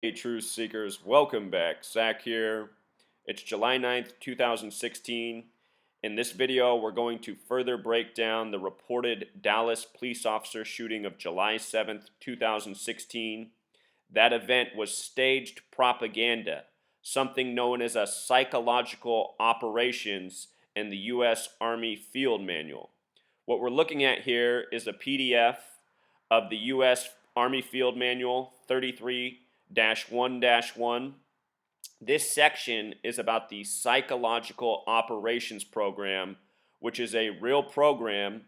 Hey, truth seekers, welcome back. Zach here. It's July 9th, 2016. In this video, we're going to further break down the reported Dallas police officer shooting of July 7th, 2016. That event was staged propaganda, something known as a psychological operations in the U.S. Army Field Manual. What we're looking at here is a PDF of the U.S. Army Field Manual 33-1-1. This section is about the Psychological Operations Program, which is a real program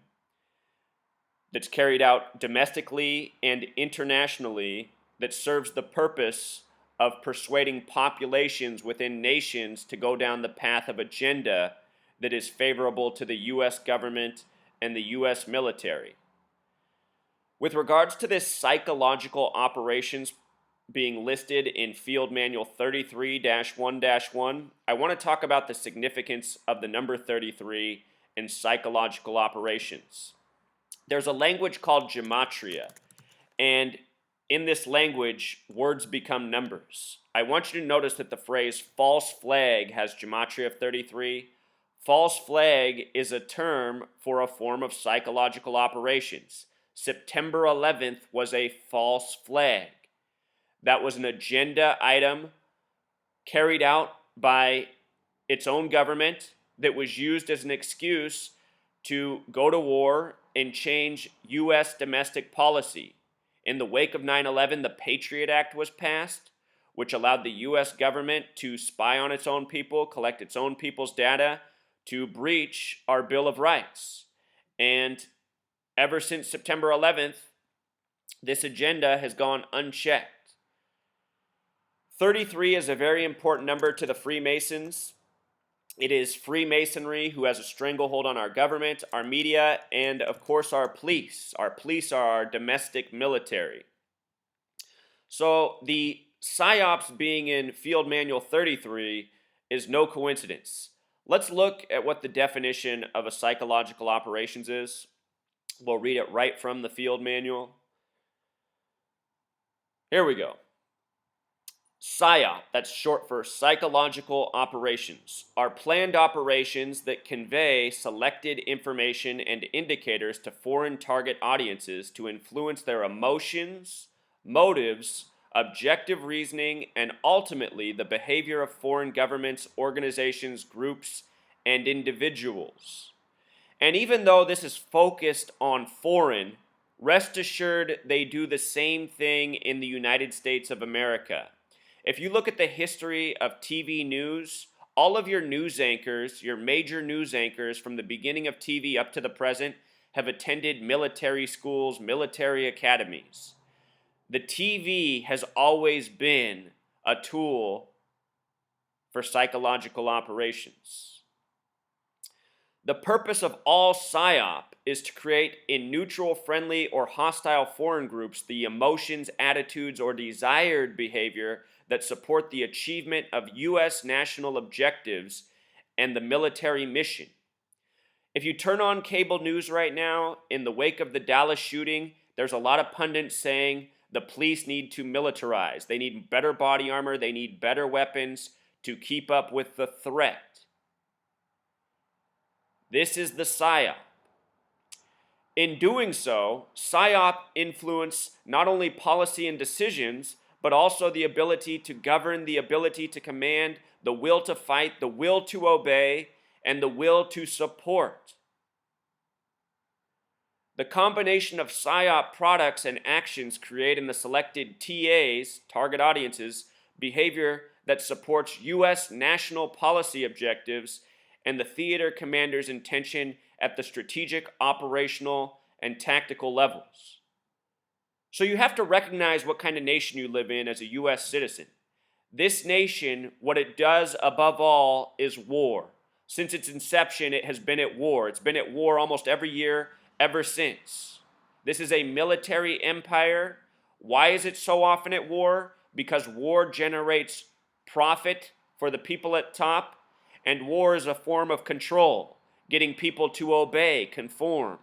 that's carried out domestically and internationally that serves the purpose of persuading populations within nations to go down the path of agenda that is favorable to the U.S. government and the U.S. military. With regards to this psychological operations being listed in Field Manual 33-1-1, I want to talk about the significance of the number 33 in psychological operations. There's a language called gematria, and in this language, words become numbers. I want you to notice that the phrase false flag has gematria of 33. False flag is a term for a form of psychological operations. September 11th was a false flag. That was an agenda item carried out by its own government that was used as an excuse to go to war and change U.S. domestic policy. In the wake of 9/11, the Patriot Act was passed, which allowed the U.S. government to spy on its own people, collect its own people's data, to breach our Bill of Rights. And ever since September 11th, this agenda has gone unchecked. 33 is a very important number to the Freemasons. It is Freemasonry who has a stranglehold on our government, our media, and of course our police. Our police are our domestic military. So the PSYOPs being in Field Manual 33 is no coincidence. Let's look at what the definition of a psychological operations is. We'll read it right from the Field Manual. Here we go. PSYOP, that's short for psychological operations, are planned operations that convey selected information and indicators to foreign target audiences to influence their emotions, motives, objective reasoning, and ultimately the behavior of foreign governments, organizations, groups, and individuals. And even though this is focused on foreign, rest assured they do the same thing in the United States of America. If you look at the history of TV news, all of your news anchors, your major news anchors from the beginning of TV up to the present, have attended military schools, military academies. The TV has always been a tool for psychological operations. The purpose of all PSYOP is to create in neutral, friendly, or hostile foreign groups the emotions, attitudes, or desired behavior that support the achievement of U.S. national objectives and the military mission. If you turn on cable news right now, in the wake of the Dallas shooting, there's a lot of pundits saying the police need to militarize. They need better body armor. They need better weapons to keep up with the threat. This is the PSYOP. In doing so, PSYOP influence not only policy and decisions, but also the ability to govern, the ability to command, the will to fight, the will to obey, and the will to support. The combination of PSYOP products and actions create in the selected TAs, target audiences, behavior that supports U.S. national policy objectives and the theater commander's intention at the strategic, operational, and tactical levels. So you have to recognize what kind of nation you live in as a U.S. citizen. This nation, what it does above all is war. Since its inception, it has been at war. It's been at war almost every year ever since. This is a military empire. Why is it so often at war? Because war generates profit for the people at top, and war is a form of control, getting people to obey, conform.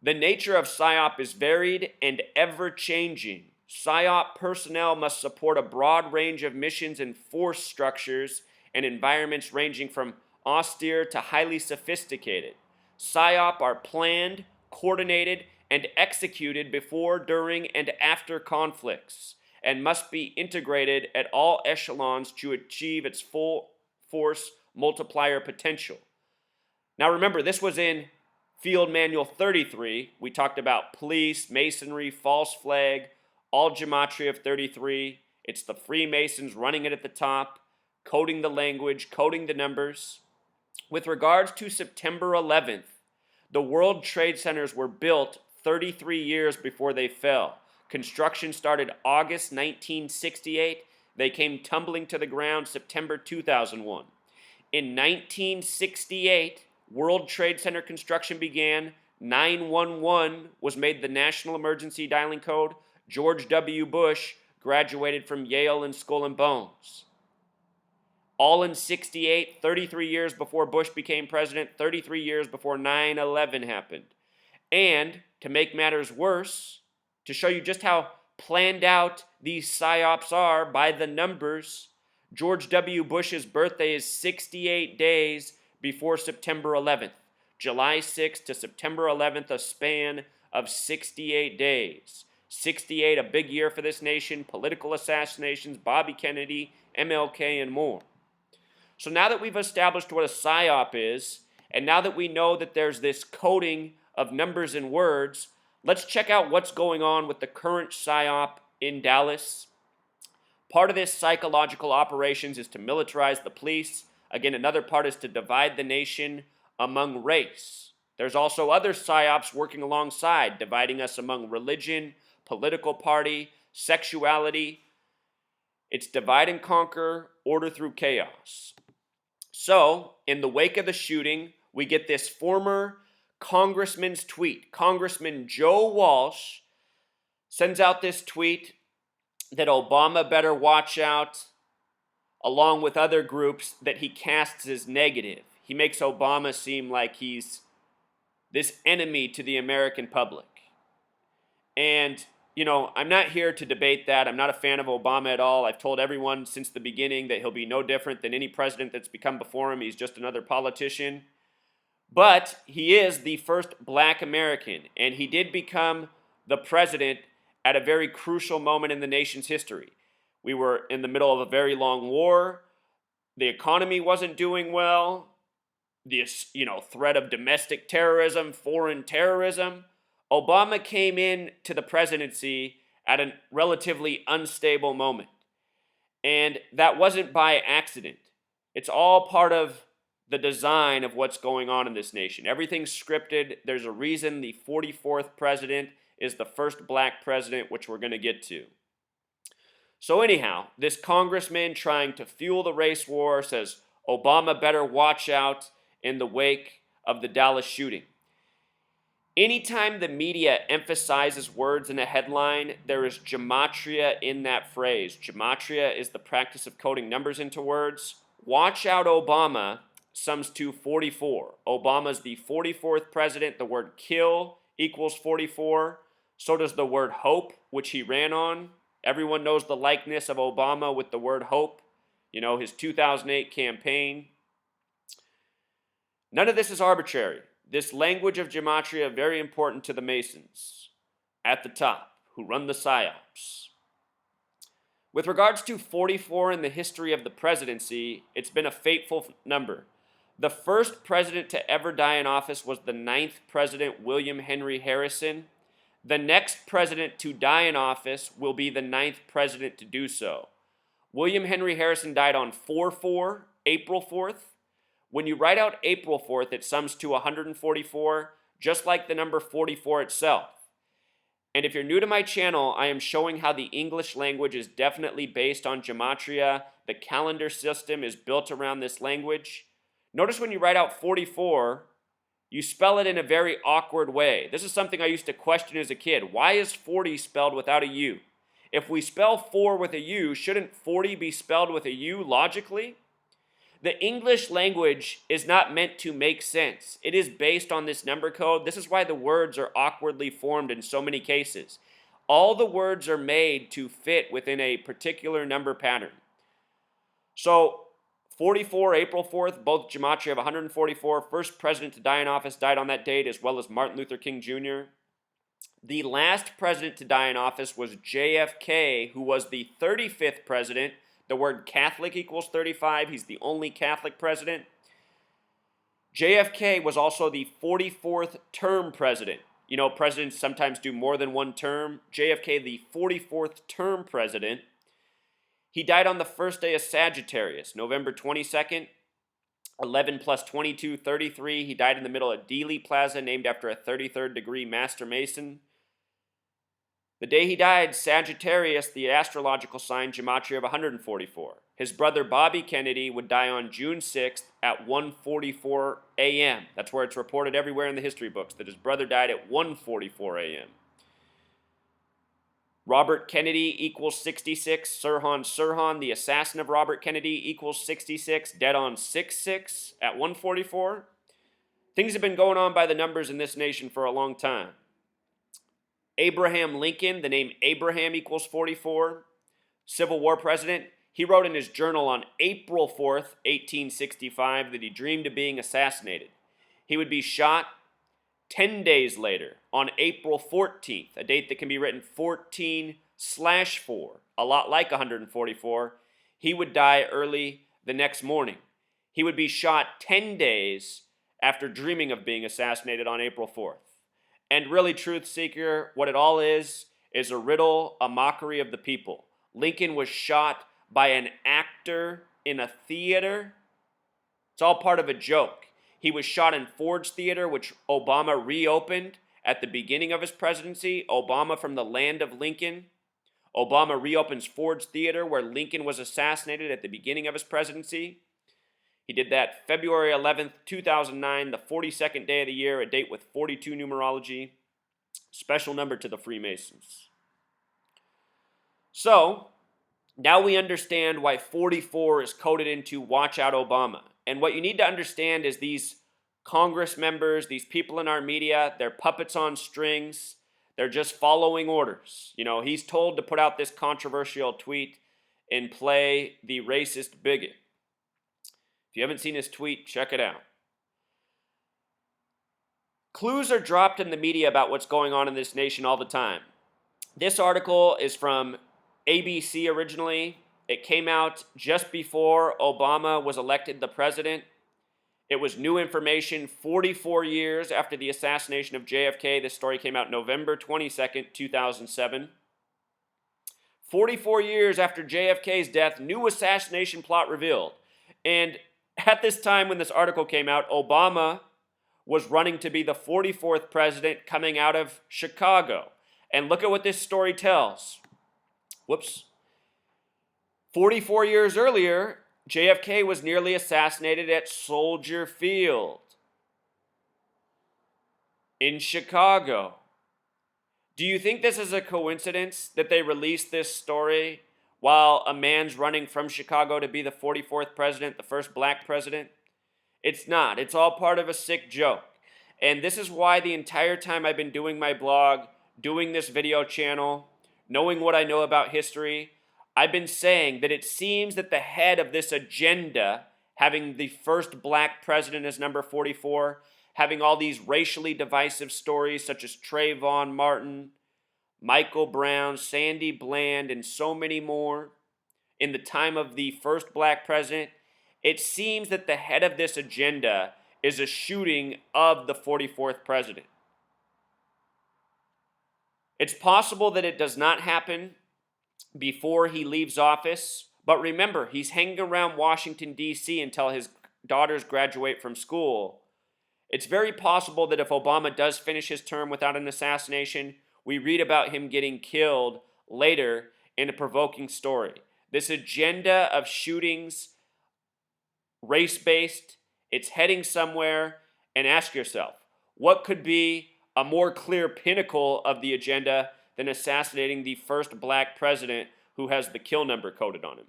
The nature of PSYOP is varied and ever-changing. PSYOP personnel must support a broad range of missions and force structures and environments ranging from austere to highly sophisticated. PSYOP are planned, coordinated, and executed before, during, and after conflicts, and must be integrated at all echelons to achieve its full force multiplier potential. Now remember, this was in Field Manual 33. We talked about police, masonry, false flag, all gematria of 33. It's the Freemasons running it at the top, coding the language, coding the numbers. With regards to September 11th, the World Trade Centers were built 33 years before they fell. Construction started August 1968. They came tumbling to the ground September 2001. In 1968, World Trade Center construction began. 911 was made the national emergency dialing code. George W. Bush graduated from Yale and Skull and Bones. All in 68, 33 years before Bush became president, 33 years before 9/11 happened. And to make matters worse, to show you just how planned out these PSYOPs are by the numbers, George W. Bush's birthday is 68 days before September 11th. July 6th to September 11th, a span of 68 days. 68, a big year for this nation, political assassinations, Bobby Kennedy, MLK, and more. So now that we've established what a PSYOP is, and now that we know that there's this coding of numbers and words, let's check out what's going on with the current PSYOP in Dallas. Part of this psychological operations is to militarize the police. Again, another part is to divide the nation among race. There's also other PSYOPs working alongside, dividing us among religion, political party, sexuality. It's divide and conquer, order through chaos. So, in the wake of the shooting, we get this former congressman's tweet. Congressman Joe Walsh sends out this tweet that Obama better watch out, along with other groups that he casts as negative. He makes Obama seem like he's this enemy to the American public. And, I'm not here to debate that. I'm not a fan of Obama at all. I've told everyone since the beginning that he'll be no different than any president that's become before him. He's just another politician. But he is the first black American, and he did become the president at a very crucial moment in the nation's history. We were in the middle of a very long war. The economy wasn't doing well. This, threat of domestic terrorism, foreign terrorism. Obama came in to the presidency at a relatively unstable moment. And that wasn't by accident. It's all part of the design of what's going on in this nation. Everything's scripted. There's a reason the 44th president is the first black president, which we're going to get to. So anyhow, this congressman trying to fuel the race war says Obama better watch out in the wake of the Dallas shooting. Anytime the media emphasizes words in a headline, there is gematria in that phrase. Gematria is the practice of coding numbers into words. Watch out Obama sums to 44. Obama's the 44th president. The word kill equals 44. So does the word hope, which he ran on. Everyone knows the likeness of Obama with the word hope. His 2008 campaign. None of this is arbitrary. This language of gematria, very important to the Masons at the top, who run the PSYOPs. With regards to 44 in the history of the presidency, it's been a fateful number. The first president to ever die in office was the 9th president, William Henry Harrison. The next president to die in office will be the 9th president to do so. William Henry Harrison died on 4/4, April 4th. When you write out April 4th, it sums to 144, just like the number 44 itself. And if you're new to my channel, I am showing how the English language is definitely based on gematria. The calendar system is built around this language. Notice when you write out 44, you spell it in a very awkward way. This is something I used to question as a kid. Why is 40 spelled without a U? If we spell 4 with a U, shouldn't 40 be spelled with a U logically? The English language is not meant to make sense. It is based on this number code. This is why the words are awkwardly formed in so many cases. All the words are made to fit within a particular number pattern. So 44, April 4th, both gematria of 144. First president to die in office died on that date, as well as Martin Luther King Jr. The last president to die in office was JFK, who was the 35th president. The word Catholic equals 35. He's the only Catholic president. JFK was also the 44th term president. You know, presidents sometimes do more than one term. JFK, the 44th term president. He died on the first day of Sagittarius, November 22nd, 11 plus 22, 33. He died in the middle of Dealey Plaza, named after a 33rd degree Master Mason. The day he died, Sagittarius, the astrological sign, gematria of 144. His brother Bobby Kennedy would die on June 6th at 1:44 a.m. That's where it's reported everywhere in the history books, that his brother died at 1:44 a.m. Robert Kennedy equals 66. Sirhan, the assassin of Robert Kennedy, equals 66. Dead on 6/6 at 1:44. Things have been going on by the numbers in this nation for a long time. Abraham Lincoln, the name Abraham equals 44. Civil War president. He wrote in his journal on April 4th, 1865, that he dreamed of being assassinated. He would be shot 10 days later, on April 14th, a date that can be written 14/4, a lot like 144. He would die early the next morning. He would be shot 10 days after dreaming of being assassinated on April 4th. And really, truth seeker, what it all is a riddle, a mockery of the people. Lincoln was shot by an actor in a theater. It's all part of a joke. He was shot in Ford's Theater, which Obama reopened at the beginning of his presidency. Obama from the land of Lincoln. Obama reopens Ford's Theater, where Lincoln was assassinated at the beginning of his presidency. He did that February 11th, 2009, the 42nd day of the year, a date with 42 numerology. Special number to the Freemasons. So, now we understand why 44 is coded into Watch Out Obama. And what you need to understand is these Congress members, these people in our media, they're puppets on strings. They're just following orders. You know, he's told to put out this controversial tweet and play the racist bigot. If you haven't seen his tweet, check it out. Clues are dropped in the media about what's going on in this nation all the time. This article is from ABC originally. It came out just before Obama was elected the president. It was new information 44 years after the assassination of JFK. This story came out November 22nd, 2007. 44 years after JFK's death, new assassination plot revealed. And at this time when this article came out, Obama was running to be the 44th president coming out of Chicago. And look at what this story tells. 44 years earlier, JFK was nearly assassinated at Soldier Field in Chicago. Do you think this is a coincidence that they released this story while a man's running from Chicago to be the 44th president, the first black president? It's not. It's all part of a sick joke. And this is why the entire time I've been doing my blog, doing this video channel, knowing what I know about history, I've been saying that it seems that the head of this agenda, having the first black president as number 44, having all these racially divisive stories such as Trayvon Martin, Michael Brown, Sandy Bland, and so many more, in the time of the first black president, it seems that the head of this agenda is a shooting of the 44th president. It's possible that it does not happen before he leaves office, but remember, he's hanging around Washington, D.C. until his daughters graduate from school. It's very possible that if Obama does finish his term without an assassination, we read about him getting killed later in a provoking story. This agenda of shootings, race-based, it's heading somewhere, and ask yourself, what could be a more clear pinnacle of the agenda than assassinating the first black president who has the kill number coded on him?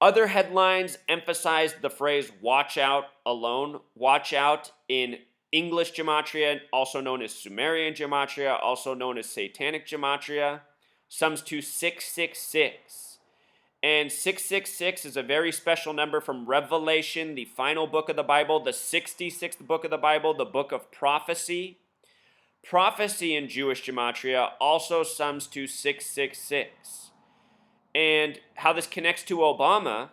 Other headlines emphasized the phrase watch out alone. Watch out in English gematria, also known as Sumerian gematria, also known as Satanic gematria, sums to 666. And 666 is a very special number from Revelation, the final book of the Bible, the 66th book of the Bible, the book of prophecy. Prophecy in Jewish gematria also sums to 666. And how this connects to Obama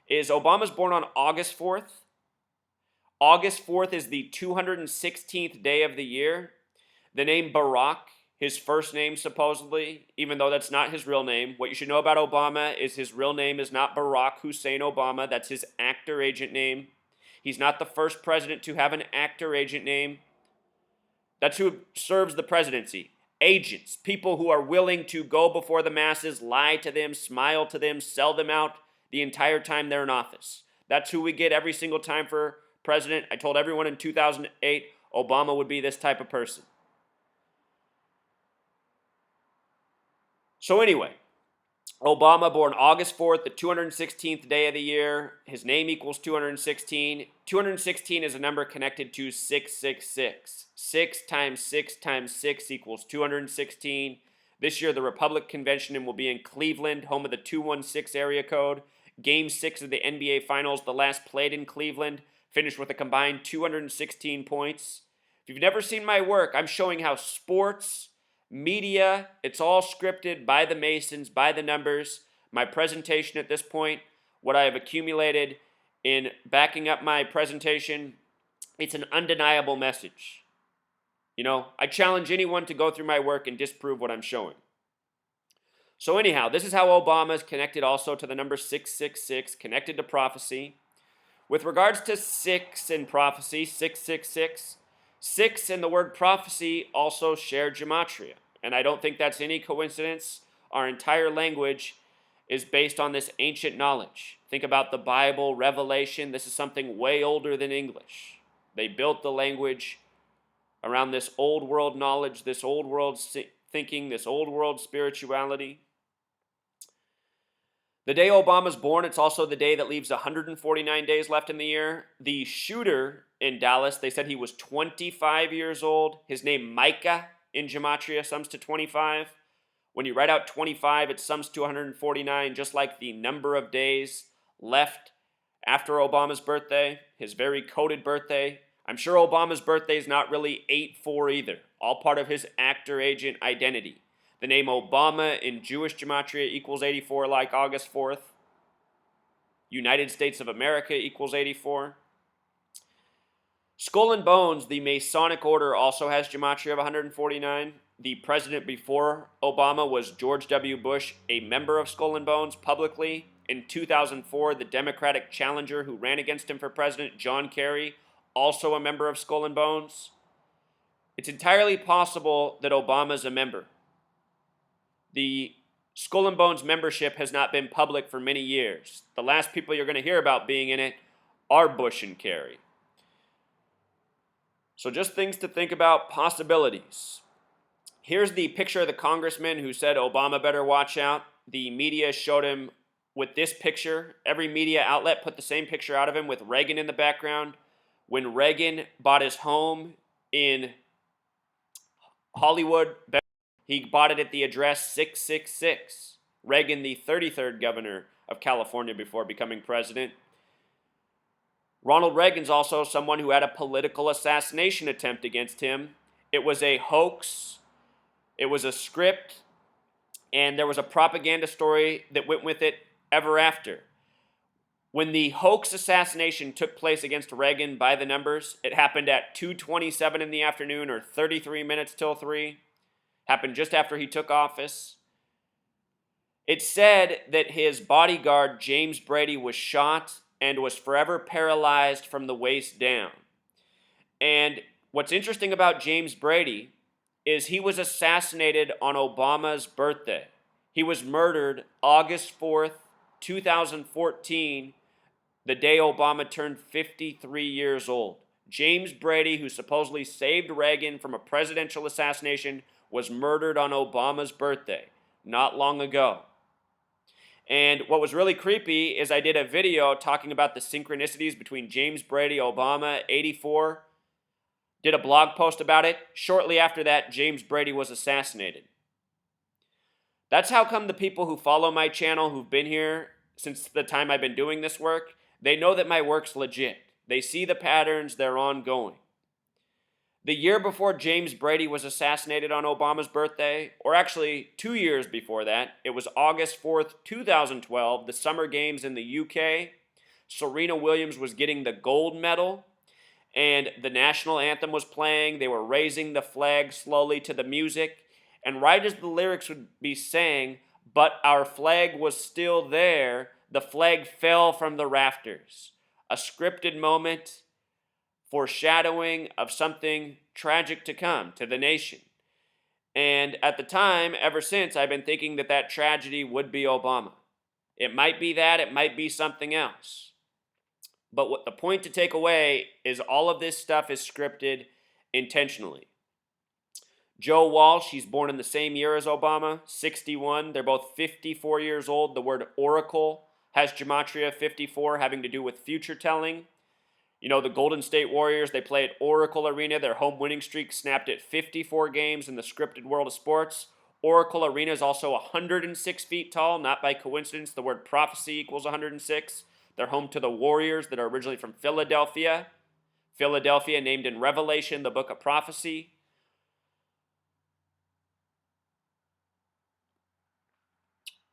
is Obama's born on August 4th. August 4th is the 216th day of the year. The name Barack, his first name supposedly, even though that's not his real name. What you should know about Obama is his real name is not Barack Hussein Obama. That's his actor agent name. He's not the first president to have an actor agent name. That's who serves the presidency. Agents, people who are willing to go before the masses, lie to them, smile to them, sell them out the entire time they're in office. That's who we get every single time for president. I told everyone in 2008 Obama would be this type of person. So anyway, Obama born August 4th, the 216th day of the year. His name equals 216. 216 is a number connected to 666. 6 times 6 times 6 equals 216. This year, the Republic Convention will be in Cleveland, home of the 216 area code. Game 6 of the NBA Finals, the last played in Cleveland, finished with a combined 216 points. If you've never seen my work, I'm showing how sports, media, it's all scripted by the Masons, by the numbers. My presentation at this point, what I have accumulated in backing up my presentation, it's an undeniable message. You know, I challenge anyone to go through my work and disprove what I'm showing. So anyhow, this is how Obama is connected also to the number 666, connected to prophecy. With regards to 6 in prophecy, 666, 6 and the word prophecy also share gematria. And I don't think that's any coincidence. Our entire language is based on this ancient knowledge. Think about the Bible, Revelation. This is something way older than English. They built the language around this old world knowledge, this old world thinking, this old world spirituality. The day Obama's born, it's also the day that leaves 149 days left in the year. The shooter in Dallas, they said he was 25 years old. His name, Micah, in gematria, sums to 25. When you write out 25, it sums to 149, just like the number of days left after Obama's birthday, his very coded birthday. I'm sure Obama's birthday is not really 8-4 either, all part of his actor-agent identity. The name Obama in Jewish gematria equals 84, like August 4th. United States of America equals 84. Skull and Bones, the Masonic order, also has gematria of 149. The president before Obama was George W. Bush, a member of Skull and Bones publicly. In 2004, the Democratic challenger who ran against him for president, John Kerry, also a member of Skull and Bones. It's entirely possible that Obama's a member. The Skull and Bones membership has not been public for many years. The last people you're going to hear about being in it are Bush and Kerry. So just things to think about, possibilities. Here's the picture of the congressman who said Obama better watch out. The media showed him with this picture. Every media outlet put the same picture out of him with Reagan in the background. When Reagan bought his home in Hollywood, he bought it at the address 666. Reagan, the 33rd governor of California before becoming president. Ronald Reagan's also someone who had a political assassination attempt against him. It was a hoax. It was a script. And there was a propaganda story that went with it ever after. When the hoax assassination took place against Reagan by the numbers, it happened at 2:27 in the afternoon or 33 minutes till 3. Happened just after he took office. It said that his bodyguard, James Brady, was shot and was forever paralyzed from the waist down. And what's interesting about James Brady is he was assassinated on Obama's birthday. He was murdered August 4th, 2014, the day Obama turned 53 years old. James Brady, who supposedly saved Reagan from a presidential assassination, was murdered on Obama's birthday not long ago. And what was really creepy is I did a video talking about the synchronicities between James Brady, Obama, 84. Did a blog post about it. Shortly after that, James Brady was assassinated. That's how come the people who follow my channel, who've been here since the time I've been doing this work, they know that my work's legit. They see the patterns, they're ongoing. The year before James Brady was assassinated on Obama's birthday, or actually 2 years before that, it was August 4th, 2012, the Summer Games in the UK. Serena Williams was getting the gold medal, and the national anthem was playing. They were raising the flag slowly to the music, and right as the lyrics would be saying, "But our flag was still there," the flag fell from the rafters. A scripted moment, foreshadowing of something tragic to come to the nation. And at the time, ever since, I've been thinking that that tragedy would be Obama. It might be that, it might be something else. But what the point to take away is all of this stuff is scripted intentionally. Joe Walsh, he's born in the same year as Obama, 61. They're both 54 years old. The word oracle has gematria 54, having to do with future telling. You know, the Golden State Warriors, they play at Oracle Arena. Their home winning streak snapped at 54 games in the scripted world of sports. Oracle Arena is also 106 feet tall, not by coincidence. The word prophecy equals 106. They're home to the Warriors that are originally from Philadelphia. Philadelphia, named in Revelation, the book of prophecy.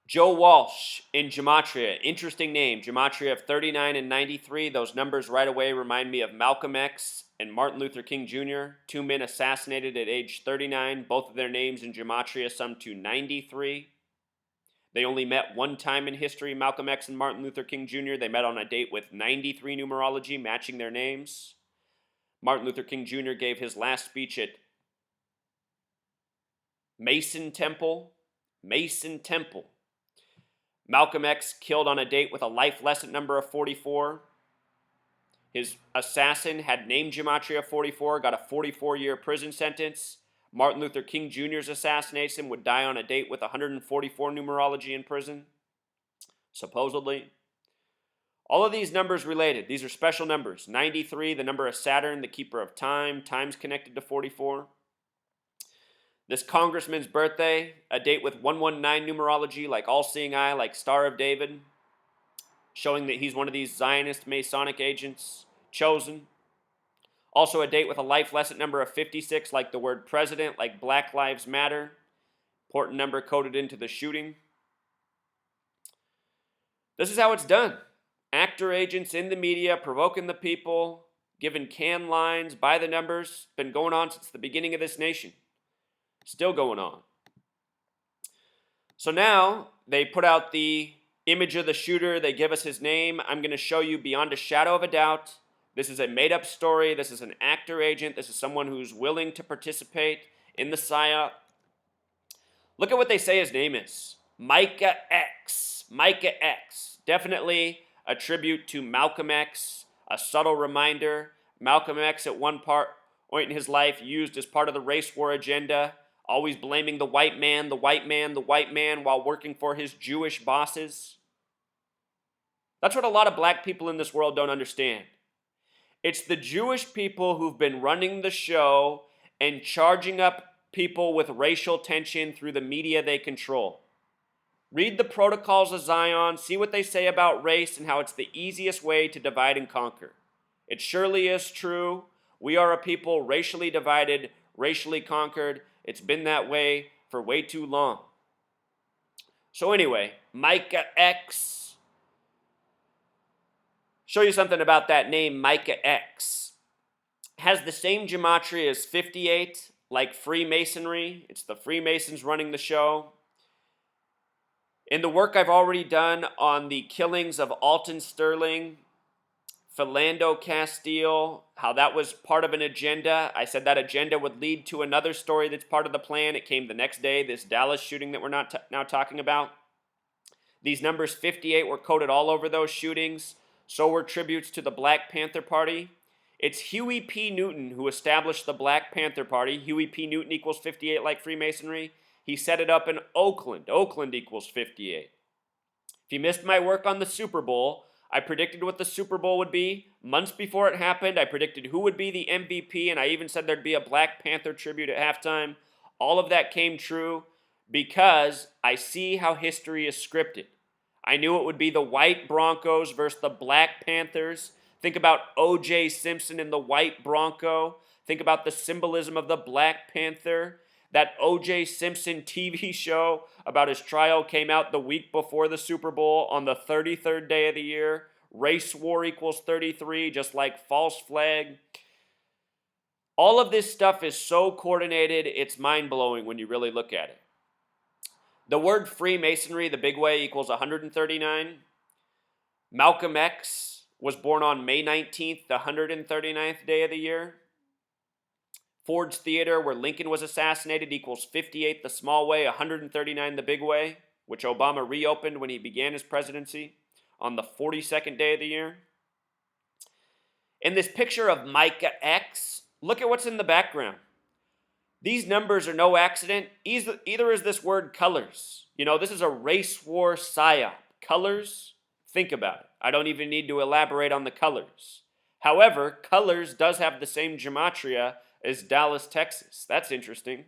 Joe Walsh in gematria, interesting name, gematria of 39 and 93. Those numbers right away remind me of Malcolm X and Martin Luther King Jr., two men assassinated at age 39. Both of their names in gematria sum to 93. They only met one time in history, Malcolm X and Martin Luther King Jr. They met on a date with 93 numerology, matching their names. Martin Luther King Jr. gave his last speech at Mason Temple. Malcolm X killed on a date with a life lesson number of 44. His assassin had name gematria 44, got a 44-year prison sentence. Martin Luther King Jr.'s assassination would die on a date with 144 numerology in prison, supposedly. All of these numbers related. These are special numbers. 93, the number of Saturn, the keeper of time. Time's connected to 44. This congressman's birthday, a date with 119 numerology, like all-seeing eye, like Star of David, showing that he's one of these Zionist Masonic agents, chosen. Also a date with a life lesson number of 56, like the word president, like Black Lives Matter. Important number coded into the shooting. This is how it's done. Actor agents in the media, provoking the people, giving canned lines by the numbers. Been going on since the beginning of this nation. Still going on. So now they put out the image of the shooter. They give us his name. I'm going to show you beyond a shadow of a doubt. This is a made-up story. This is an actor agent. This is someone who's willing to participate in the PSYOP. Look at what they say his name is. Micah X. Micah X. Definitely a tribute to Malcolm X. A subtle reminder. Malcolm X at one point in his life used as part of the race war agenda, always blaming the white man, while working for his Jewish bosses. That's what a lot of black people in this world don't understand. It's the Jewish people who've been running the show and charging up people with racial tension through the media they control. Read the Protocols of Zion, see what they say about race and how it's the easiest way to divide and conquer. It surely is true. We are a people racially divided, racially conquered. It's been that way for way too long. So anyway, Micah X. Show you something about that name, Micah X. Has the same gematria as 58, like Freemasonry. It's the Freemasons running the show. In the work I've already done on the killings of Alton Sterling, Philando Castile, how that was part of an agenda. I said that agenda would lead to another story that's part of the plan. It came the next day, this Dallas shooting that we're not now talking about. These numbers 58 were coded all over those shootings. So were tributes to the Black Panther Party. It's Huey P. Newton who established the Black Panther Party. Huey P. Newton equals 58 like Freemasonry. He set it up in Oakland. Oakland equals 58. If If you missed my work on the Super Bowl, I predicted what the Super Bowl would be. Months before it happened, I predicted who would be the MVP, and I even said there'd be a Black Panther tribute at halftime. All of that came true because I see how history is scripted. I knew it would be the white Broncos versus the Black Panthers. Think about O.J. Simpson and the white Bronco. Think about the symbolism of the Black Panther. That O.J. Simpson TV show about his trial came out the week before the Super Bowl on the 33rd day of the year. Race war equals 33, just like false flag. All of this stuff is so coordinated, it's mind-blowing when you really look at it. The word Freemasonry, the big way, equals 139. Malcolm X was born on May 19th, the 139th day of the year. Ford's Theater, where Lincoln was assassinated, equals 58 the small way, 139 the big way, which Obama reopened when he began his presidency on the 42nd day of the year. In this picture of Micah X, look at what's in the background. These numbers are no accident. Either is this word colors. You know, this is a race war PSYOP. Colors, think about it. I don't even need to elaborate on the colors. However, colors does have the same gematria as Dallas, Texas. That's interesting.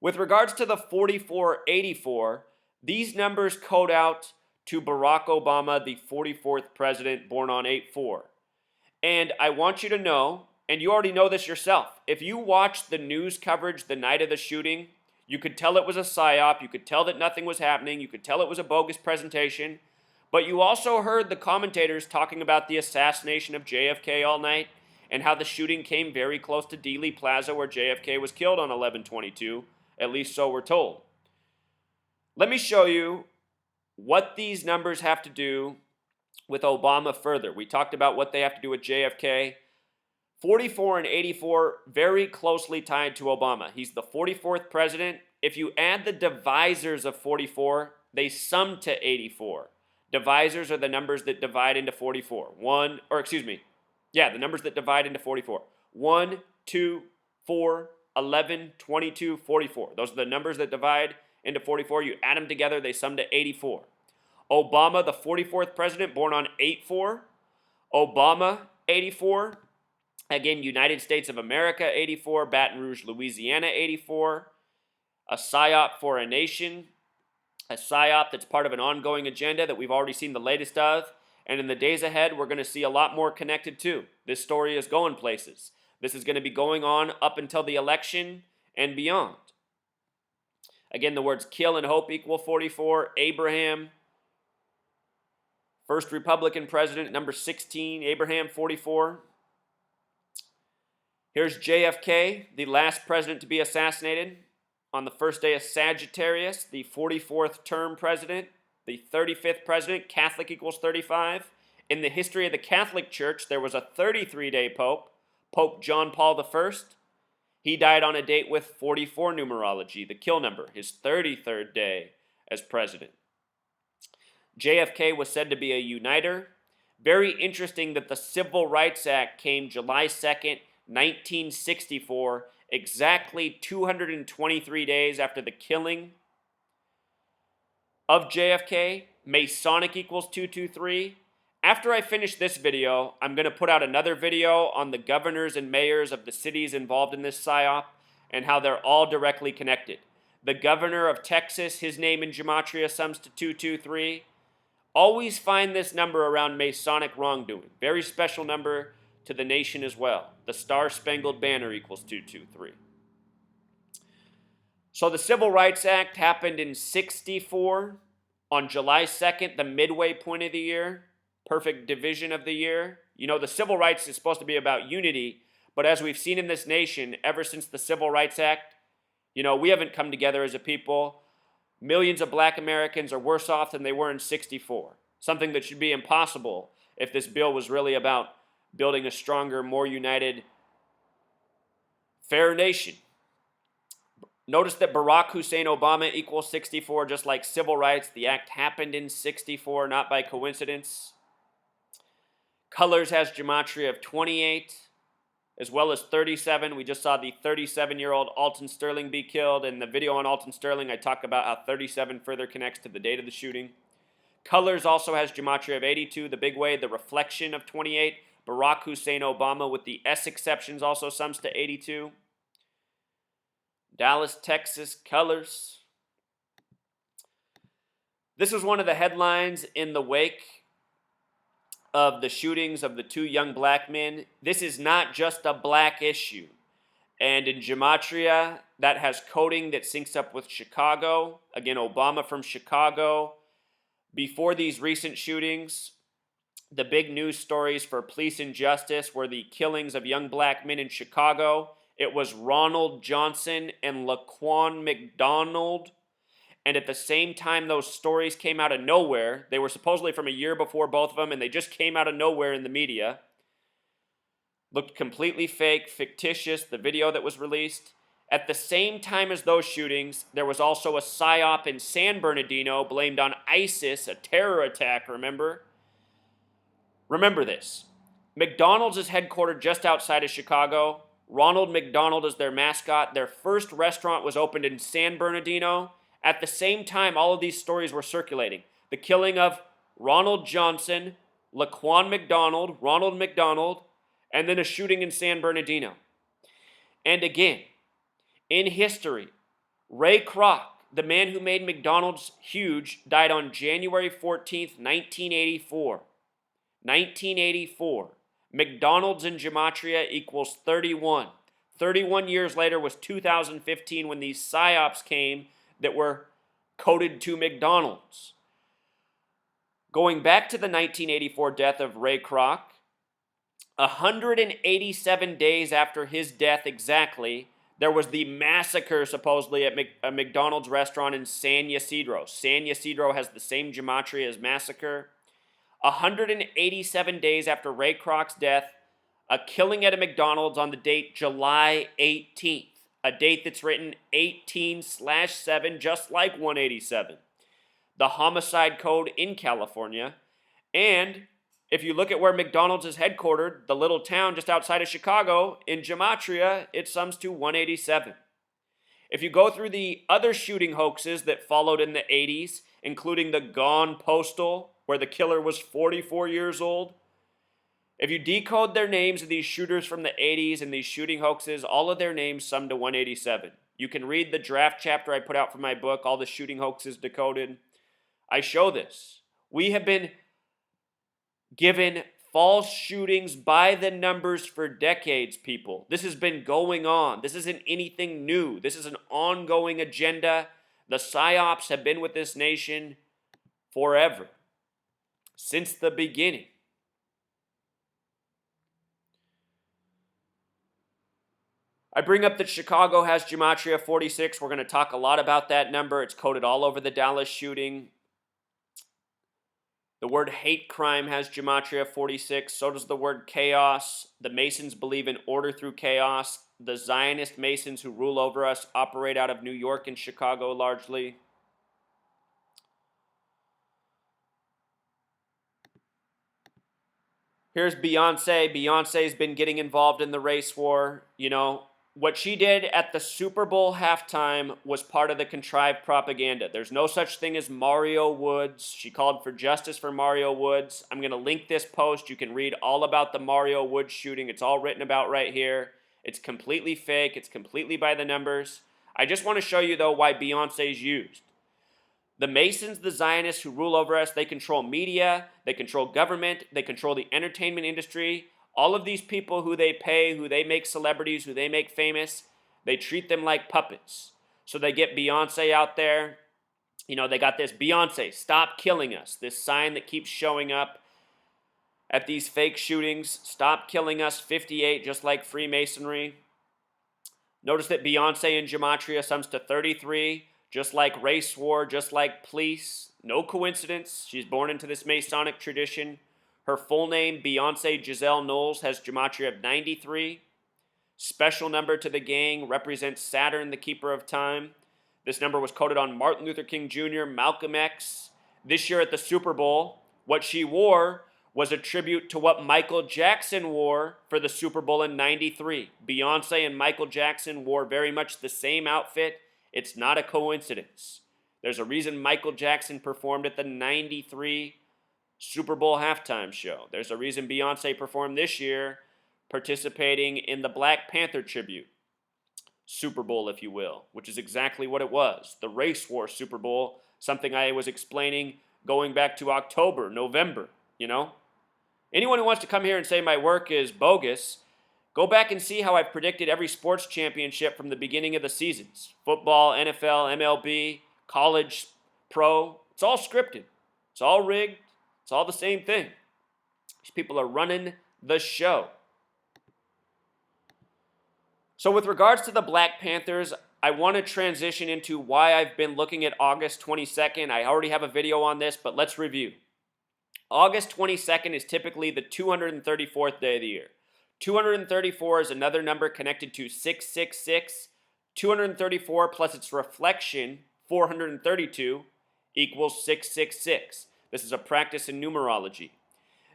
With regards to the 4484, these numbers code out to Barack Obama, the 44th president, born on 8/4. And I want you to know, and you already know this yourself, if you watched the news coverage the night of the shooting, you could tell it was a PSYOP, you could tell that nothing was happening, you could tell it was a bogus presentation, but you also heard the commentators talking about the assassination of JFK all night, and how the shooting came very close to Dealey Plaza where JFK was killed on 11/22, at least so we're told. Let me show you what these numbers have to do with Obama further. We talked about what they have to do with JFK. 44 and 84, very closely tied to Obama. He's the 44th president. If you add the divisors of 44, they sum to 84. Divisors are the numbers that divide into 44. The numbers that divide into 44. 1, 2, 4, 11, 22, 44. Those are the numbers that divide into 44. You add them together, they sum to 84. Obama, the 44th president, born on 8/4. Obama, 84. Again, United States of America, 84. Baton Rouge, Louisiana, 84. A PSYOP for a nation. A PSYOP that's part of an ongoing agenda that we've already seen the latest of. And in the days ahead, we're going to see a lot more connected too. This story is going places. This is going to be going on up until the election and beyond. Again, the words kill and hope equal 44. Abraham, first Republican president, number 16. Abraham, 44. Here's JFK, the last president to be assassinated on the first day of Sagittarius, the 44th term president. The 35th president, Catholic equals 35. In the history of the Catholic Church, there was a 33-day pope, Pope John Paul I. He died on a date with 44 numerology, the kill number, his 33rd day as president. JFK was said to be a uniter. Very interesting that the Civil Rights Act came July 2nd, 1964, exactly 223 days after the killing of JFK. Masonic equals 223. After I finish this video, I'm going to put out another video on the governors and mayors of the cities involved in this PSYOP and how they're all directly connected. The governor of Texas, his name in gematria sums to 223. Always find this number around Masonic wrongdoing. Very special number to the nation as well. The Star-Spangled Banner equals 223. So the Civil Rights Act happened in 64 on July 2nd, the midway point of the year, perfect division of the year. You know, the civil rights is supposed to be about unity, but as we've seen in this nation, ever since the Civil Rights Act, you know, we haven't come together as a people. Millions of black Americans are worse off than they were in 64. Something that should be impossible if this bill was really about building a stronger, more united, fair nation. Notice that Barack Hussein Obama equals 64, just like civil rights. The act happened in 64, not by coincidence. Colors has gematria of 28, as well as 37. We just saw the 37-year-old Alton Sterling be killed. In the video on Alton Sterling, I talk about how 37 further connects to the date of the shooting. Colors also has gematria of 82, the big way, the reflection of 28. Barack Hussein Obama with the S exceptions also sums to 82. Dallas, Texas, colors. This was one of the headlines in the wake of the shootings of the two young black men. This is not just a black issue. And in gematria, that has coding that syncs up with Chicago. Again, Obama from Chicago. Before these recent shootings, the big news stories for police and justice were the killings of young black men in Chicago. It was Ronald Johnson and Laquan McDonald. And at the same time those stories came out of nowhere, they were supposedly from a year before both of them, and they just came out of nowhere in the media. Looked completely fake, fictitious, the video that was released. At the same time as those shootings, there was also a PSYOP in San Bernardino blamed on ISIS, a terror attack, remember? Remember this. McDonald's is headquartered just outside of Chicago. Ronald McDonald is their mascot. Their first restaurant was opened in San Bernardino. At the same time, all of these stories were circulating. The killing of Ronald Johnson, Laquan McDonald, Ronald McDonald, and then a shooting in San Bernardino. And again, in history, Ray Kroc, the man who made McDonald's huge, died on January 14th, 1984. 1984. McDonald's in gematria equals 31. 31 years later was 2015 when these PSYOPs came that were coded to McDonald's. Going back to the 1984 death of Ray Kroc, 187 days after his death exactly, there was the massacre supposedly at a McDonald's restaurant in San Ysidro. San Ysidro has the same gematria as massacre. 187 days after Ray Kroc's death, a killing at a McDonald's on the date July 18th. A date that's written 18/7, just like 187. The homicide code in California. And if you look at where McDonald's is headquartered, the little town just outside of Chicago, in gematria, it sums to 187. If you go through the other shooting hoaxes that followed in the 80s, including the Gone Postal, where the killer was 44 years old, if you decode their names of these shooters from the 80s and these shooting hoaxes, all of their names sum to 187. You can read the draft chapter I put out for my book, All the Shooting Hoaxes Decoded. I show this. We have been given false shootings by the numbers for decades, people. This has been going on. This isn't anything new. This is an ongoing agenda. The PSYOPs have been with this nation forever, since the beginning. I bring up that Chicago has gematria 46. We're going to talk a lot about that number. It's coded all over the Dallas shooting. The word hate crime has gematria 46. So does the word chaos. The Masons believe in order through chaos. The Zionist Masons who rule over us operate out of New York and Chicago largely. Here's Beyonce. Beyonce's been getting involved in the race war. You know, what she did at the Super Bowl halftime was part of the contrived propaganda. There's no such thing as Mario Woods. She called for justice for Mario Woods. I'm going to link this post. You can read all about the Mario Woods shooting. It's all written about right here. It's completely fake. It's completely by the numbers. I just want to show you, though, why Beyonce's used. The Masons, the Zionists who rule over us, they control media, they control government, they control the entertainment industry. All of these people who they pay, who they make celebrities, who they make famous, they treat them like puppets. So they get Beyonce out there. You know, they got this Beyonce, stop killing us. This sign that keeps showing up at these fake shootings. Stop killing us, 58, just like Freemasonry. Notice that Beyonce in gematria sums to 33, just like race war, just like police. No coincidence. She's born into this Masonic tradition. Her full name, Beyonce Giselle Knowles, has gematria of 93. Special number to the gang represents Saturn, the keeper of time. This number was coded on Martin Luther King Jr., Malcolm X. This year at the Super Bowl, what she wore was a tribute to what Michael Jackson wore for the Super Bowl in 93. Beyonce and Michael Jackson wore very much the same outfit. It's not a coincidence. There's a reason Michael Jackson performed at the 93 Super Bowl halftime show. There's a reason Beyonce performed this year participating in the Black Panther tribute Super Bowl, if you will, which is exactly what it was. The race war Super Bowl, something I was explaining going back to October, November, you know? Anyone who wants to come here and say my work is bogus, go back and see how I've predicted every sports championship from the beginning of the seasons. Football, NFL, MLB, college, pro. It's all scripted. It's all rigged. It's all the same thing. These people are running the show. So with regards to the Black Panthers, I want to transition into why I've been looking at August 22nd. I already have a video on this, but let's review. August 22nd is typically the 234th day of the year. 234 is another number connected to 666. 234 plus its reflection, 432, equals 666. This is a practice in numerology.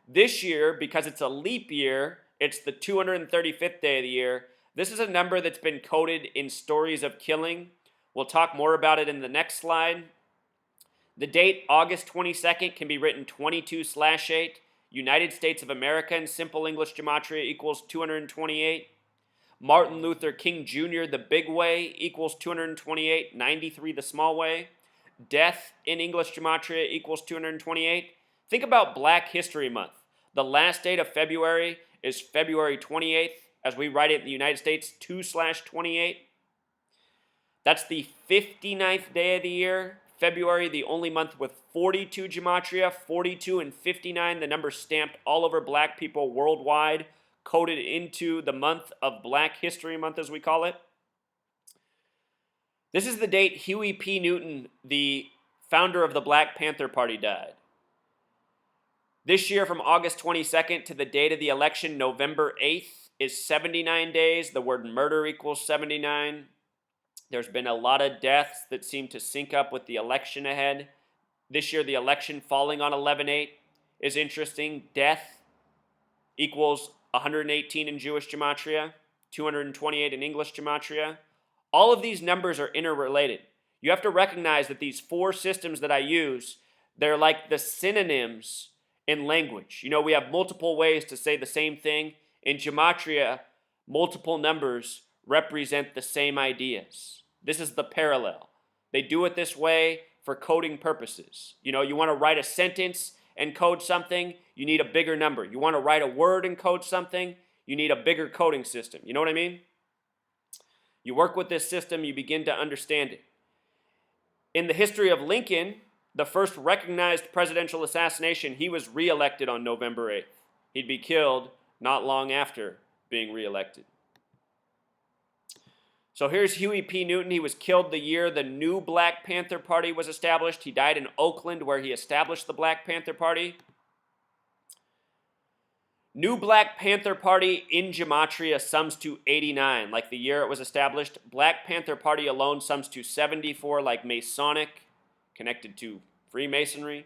This year, because it's a leap year, it's the 235th day of the year. This is a number that's been coded in stories of killing. We'll talk more about it in the next slide. The date, August 22nd, can be written 22/8. United States of America in simple English gematria equals 228. Martin Luther King Jr., the big way, equals 228. 93, the small way. Death in English gematria equals 228. Think about Black History Month. The last date of February is February 28th. As we write it in the United States, 2/28. That's the 59th day of the year. February, the only month with 42 gematria, 42 and 59, the number stamped all over Black people worldwide, coded into the month of Black History Month, as we call it. This is the date Huey P. Newton, the founder of the Black Panther Party, died. This year, from August 22nd to the date of the election, November 8th, is 79 days. The word murder equals 79. There's been a lot of deaths that seem to sync up with the election ahead. This year, the election falling on 11/8 is interesting. Death equals 118 in Jewish gematria, 228 in English gematria. All of these numbers are interrelated. You have to recognize that these four systems that I use, they're like the synonyms in language. You know, we have multiple ways to say the same thing. In gematria, multiple numbers represent the same ideas. This is the parallel. They do it this way for coding purposes. You know, you want to write a sentence and code something, you need a bigger number. You want to write a word and code something, you need a bigger coding system. You know what I mean? You work with this system, you begin to understand it. In the history of Lincoln, the first recognized presidential assassination, he was reelected on November 8th. He'd be killed not long after being reelected. So here's Huey P. Newton. He was killed the year the new Black Panther Party was established. He died in Oakland, where he established the Black Panther Party. New Black Panther Party in gematria sums to 89, like the year it was established. Black Panther Party alone sums to 74, like Masonic, connected to Freemasonry.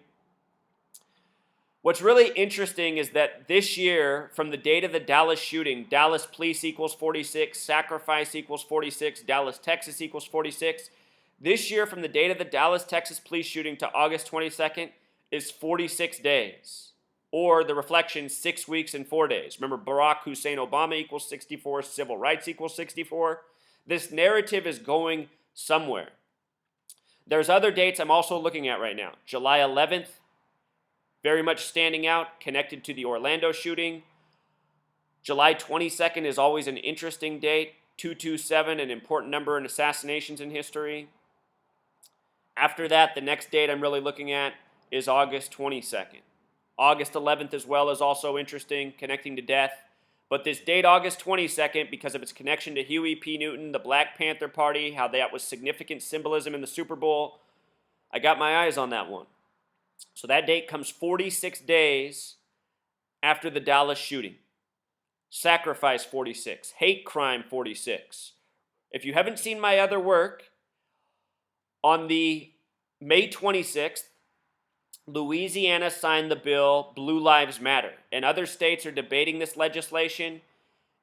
What's really interesting is that this year, from the date of the Dallas shooting, Dallas Police equals 46, Sacrifice equals 46, Dallas, Texas equals 46. This year, from the date of the Dallas, Texas Police shooting to August 22nd is 46 days. Or the reflection, 6 weeks and 4 days. Remember, Barack Hussein Obama equals 64, civil rights equals 64. This narrative is going somewhere. There's other dates I'm also looking at right now. July 11th, very much standing out, connected to the Orlando shooting. July 22nd is always an interesting date. 227, an important number in assassinations in history. After that, the next date I'm really looking at is August 22nd. August 11th as well is also interesting, connecting to death. But this date, August 22nd, because of its connection to Huey P. Newton, the Black Panther Party, how that was significant symbolism in the Super Bowl, I got my eyes on that one. So that date comes 46 days after the Dallas shooting. Sacrifice 46, hate crime 46. If you haven't seen my other work, on the May 26th, Louisiana signed the bill Blue Lives Matter, and other states are debating this legislation.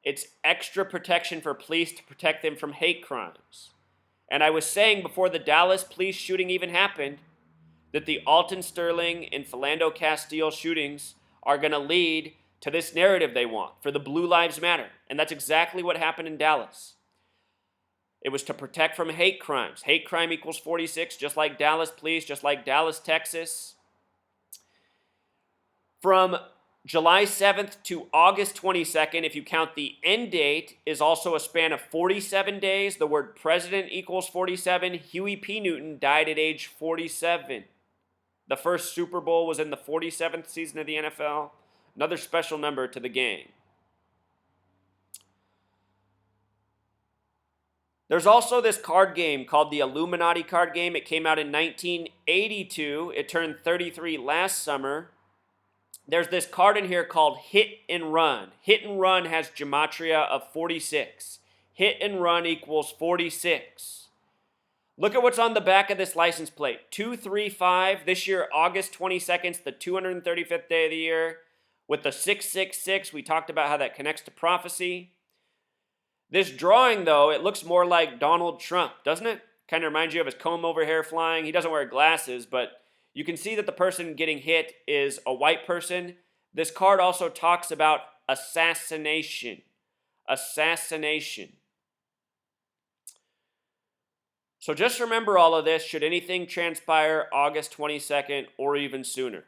It's extra protection for police to protect them from hate crimes. And I was saying before the Dallas Police shooting even happened that the Alton Sterling and Philando Castile shootings are going to lead to this narrative they want for the Blue Lives Matter. And that's exactly what happened in Dallas. It was to protect from hate crimes. Hate crime equals 46, just like Dallas Police, just like Dallas, Texas. From July 7th to August 22nd, if you count the end date, is also a span of 47 days. The word president equals 47. Huey P. Newton died at age 47. The first Super Bowl was in the 47th season of the NFL. Another special number to the gang. There's also this card game called the Illuminati card game. It came out in 1982. It turned 33 last summer. There's this card in here called Hit and Run. Hit and Run has gematria of 46. Hit and Run equals 46. Look at what's on the back of this license plate. 235, this year, August 22nd, the 235th day of the year. With the 666, we talked about how that connects to prophecy. This drawing, though, it looks more like Donald Trump, doesn't it? Kind of reminds you of his comb-over hair flying. He doesn't wear glasses, but you can see that the person getting hit is a white person. This card also talks about assassination. Assassination. So just remember all of this should anything transpire August 22nd or even sooner.